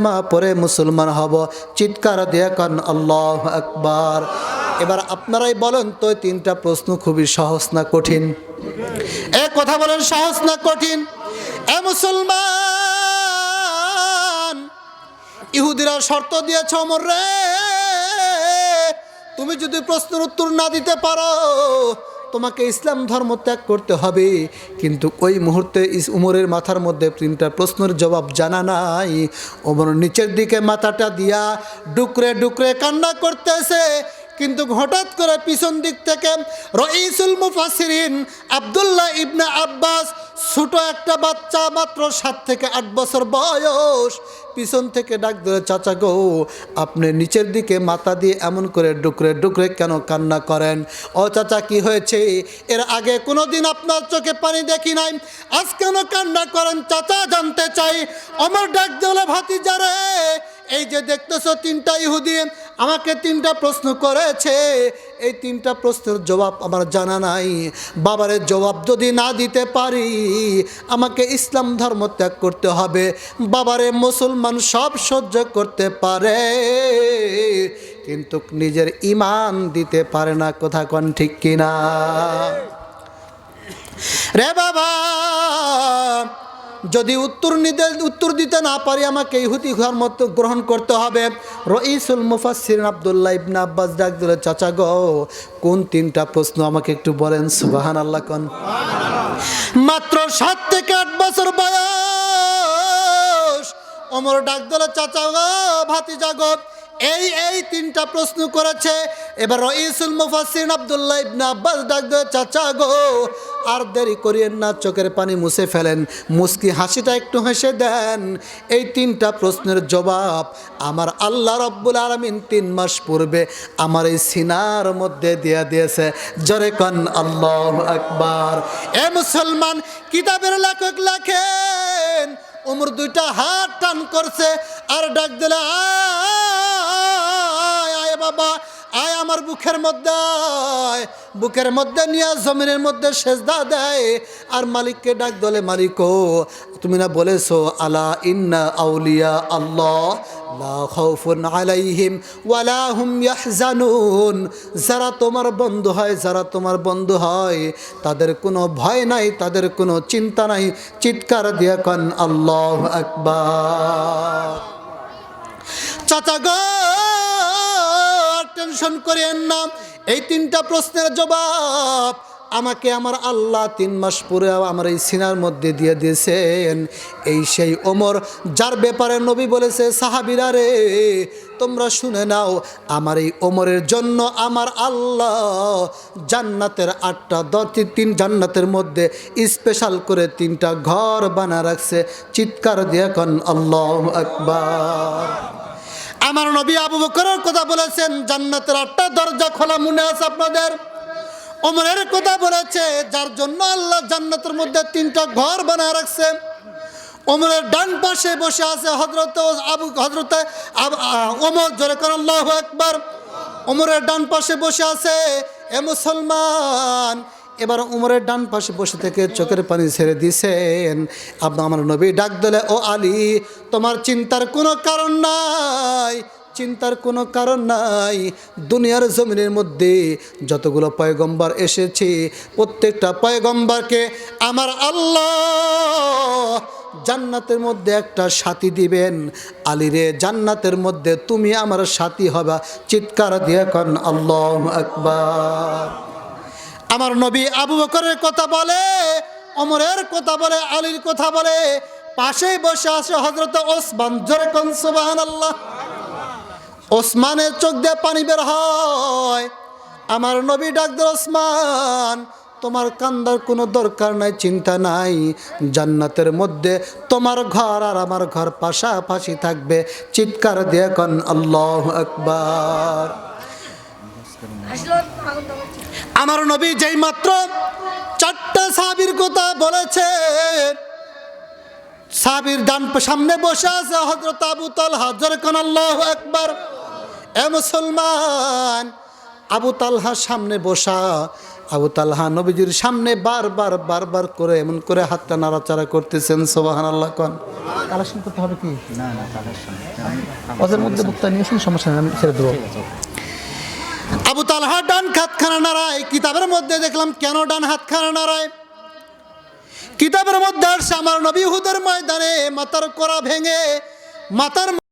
মা পরে মুসলমান হব। চিৎকার দিয়ে কান আল্লাহু আকবার। এবার আপনারাই বলেন তো, তিনটা প্রশ্ন খুবই সহজ না কঠিন? কথা বলেন, সহজ না কঠিন? মুসলমান, ইহুদিরা শর্ত দিয়েছে, ওমর রে, তুমি যদি প্রশ্নের উত্তর না দিতে পারো তোমাকে ইসলাম ধর্ম ত্যাগ করতে হবে। কিন্তু ওই মুহূর্তে উমরের মাথার মধ্যে তিনটা প্রশ্নের জবাব জানা নাই। ওমর নিচের দিকে মাথাটা দিয়া ডুকরে ডুকরে কান্না করতেছে। কিন্তু হঠাৎ করে পিছন দিক থেকে রাইসুল মুফাসসিরিন আব্দুল্লাহ ইবনে আব্বাস, ছোট একটা বাচ্চা, মাত্র 7 থেকে 8 বছর বয়স, পিছন থেকে ডাক ধরে, চাচা গো, আপনি নিচের দিকে মাথা দিয়ে এমন করে ডুকরে ডুকরে কেন কান্না করেন? ও চাচা, কি হয়েছে? এর আগে কোনো দিন আপনার চোখে পানি দেখি নাই, আজ কেন কান্না করেন চাচা, জানতে চাই। আমার ডাক দিলে, ভাতিজা রে, এই যে দেখতেছো তিনটা ইহুদি আমাকে তিনটা প্রশ্ন করেছে, এই তিনটা প্রশ্নের জবাব আমার জানা নাই। বাবারে, জবাব যদি না দিতে পারি আমাকে ইসলাম ধর্ম ত্যাগ করতে হবে। বাবারে, মুসলমান সব সহ্য করতে পারে কিন্তু নিজের ঈমান দিতে পারে না। কথা কোন ঠিক কিনা রে বাবা? যদি উত্তর দিতে না পারি আমাকে ইহুদি ধর্ম গ্রহণ করতে হবে। রাইসুল মুফাসসিরিন আব্দুল্লাহ ইবনে আব্বাস ডাক দিলে, চাচা গো, কোন তিনটা প্রশ্ন আমাকে একটু বলেন। সুবহানাল্লাহ কোন। মাত্র 7 থেকে 8 বছর বয়স। ওমর ডাক দিলে, চাচা গো, ভাতিজা গো, এই তিনটা প্রশ্ন করেছে। এবার রাইসুল মুফাসসিরিন আব্দুল্লাহ ইবনে আব্বাস ডাক দিলে, চাচা গো, আর দেরি করিয়েন না, চোখের পানি মুছে ফেলেন, মুস্কি হাসিটা একটু হেসে দেন। এই তিনটা প্রশ্নের জবাব আমার আল্লাহ রাব্বুল আলামিন 3 মাস পূর্বে আমার এই সিনার মধ্যে দিয়ে দিয়েছে। জোরে কোন আল্লাহু আকবার। মুসলমান, কিতাবের লেখক লেখেন, ওমর 2টা হাত টান করছে আর ডাক দিলে, আয় বাবা, আয় আমার বুকের মধ্যে আয়। বুকের মধ্যে নিয়ে জমিনের মধ্যে সেজদা দেয় আর মালিককে ডাক দলে, মালিক, তুমি না বলেছো আলা ইন্না আউলিয়া আল্লাহ লা খাউফুন আলাইহিম ওয়ালা হুম ইয়াহজানুন, যারা তোমার বন্ধু হয়, যারা তোমার বন্ধু হয় তাদের কোনো ভয় নাই, তাদের কোনো চিন্তা নাই। চিৎকার দিয়ে কোন আল্লাহু আকবার। চাচা গো, টেনশন করেন না, এই তিনটা প্রশ্নের জবাব আমাকে আমার আল্লাহ 3 মাস পরে আমার এই সিনার মধ্যে দিয়ে দিয়েছেন। এই সেই ওমর, যার ব্যাপারে নবী বলেছে, সাহাবীরা রে, তোমরা শুনে নাও, আমার এই ওমরের জন্য আমার আল্লাহ জান্নাতের 8টা দরজা, 3 জান্নাতের মধ্যে স্পেশাল করে 3টা ঘর বানা রাখছে। চিৎকার দিয়ে কোন আল্লাহু আকবার। আমার নবী আবু বকরের কথা বলেছেন, জান্নাতের 8টা দরজা খোলা, মনে আছে আপনাদের? ওমরের কথা বলেছে, যার জন্য আল্লাহ জান্নাতের মধ্যে 3টা ঘর বানায় রাখছে। ওমরের ডান পাশে বসে আছে হযরতে ওমর। জোরে কোন আল্লাহু আকবার। ওমরের ডান পাশে বসে আছে। মুসলমান, এবার উমরের ডান পাশে বসে থেকে চোখের পানি ছেড়ে দিয়েছেন। আমার নবী ডাক দিলে, ও আলী, তোমার চিন্তার কোনো কারণ নাই, চিন্তার কোনো কারণ নাই। দুনিয়ার জমিনের মধ্যে যতগুলো পয়গম্বর এসেছে, প্রত্যেকটা পয়গম্বরকে আমার আল্লাহ জান্নাতের মধ্যে একটা সাথী দিবেন। আলীরে, জান্নাতের মধ্যে তুমি আমার সাথী হবা। চিৎকার দিয়ে কোন আল্লাহু আকবার। আমার নবী আবু বকরের কথা বলে, ওমরের কথা বলে, আলীর কথা বলে, পাশেই বসে আছে হযরতে ওসমান। জোরে কোন সুবহানাল্লাহ। ওসমানের চোখ দিয়ে পানি বের হয়। আমার নবী ডাক দেয়, ওসমান, তোমার কান্দার কোনো দরকার নাই, চিন্তা নাই, জান্নাতের মধ্যে তোমার ঘর আর আমার ঘর পাশাপাশি থাকবে। চিৎকার দিয়ে কোন আল্লাহু আকবার। আমার নবী যেই মাত্র 4টা সাহাবীর কথা বলেছে, সাহাবীর ডান সামনে বসে আছে হযরত আবু তালহা। জোরে কোন আল্লাহু আকবার। মুসলমান, আবু তালহার সামনে বসা আবু তালহা নবীজির সামনে বারবার করে এমন করে হাতটা নাড়াচাড়া করতেছেন। সুবহানাল্লাহ কোন। কালেকশন করতে হবে কি? না কালেকশন ওদের মধ্যে বক্তা নিয়ে আসুন, সমস্যা নেই, আমি ছেড়ে দেবো। আবু তালহা ডান হাতখানা নাড়ায়। কিতাবের মধ্যে দেখলাম কেন ডান হাতখানা নাড়ায়। কিতাবের মধ্যে আসছে আমার নবী উহুদের ময়দানে মাথার কোড়া ভেঙে মাথার